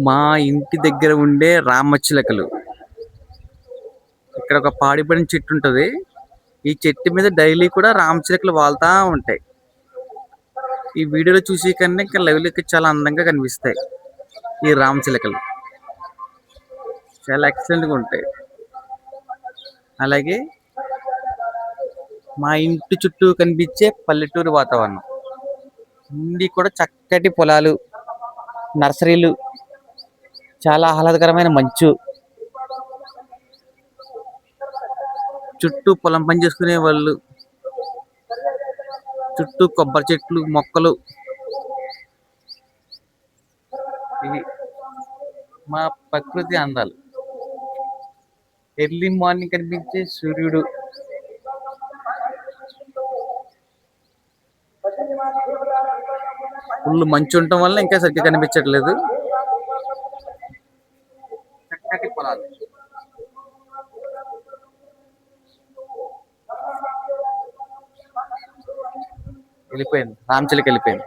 మా ఇంటి దగ్గర ఉండే రామచిలకలు. ఇక్కడ ఒక పాడిపడిన చెట్టు ఉంటది. ఈ చెట్టు మీద డైలీ కూడా రామచిలకలు వాళ్తా ఉంటాయి. ఈ వీడియోలో చూసే కన్నా ఇంకా లైవ్ లో చాలా అందంగా కనిపిస్తాయి. ఈ రామచిలకలు చాలా ఎక్సలెంట్ గా ఉంటాయి. అలాగే మా ఇంటి చుట్టూ కనిపించే పల్లెటూరు వాతావరణం నుండి కూడా చక్కటి పొలాలు, నర్సరీలు, చాలా ఆహ్లాదకరమైన మంచు, చుట్టూ పొలం పని చేసుకునే వాళ్ళు, చుట్టూ కొబ్బరి చెట్లు, మొక్కలు. ఇవి మా ప్రకృతి అందాలు. ఎర్లీ మార్నింగ్ కనిపించే సూర్యుడు, ఫుల్ మంచు ఉండటం వల్ల ఇంకా సరిగ్గా కనిపించట్లేదు. చక్కటి పొలాలు. వెళ్ళిపోయింది రామచిలక, వెళ్ళిపోయింది.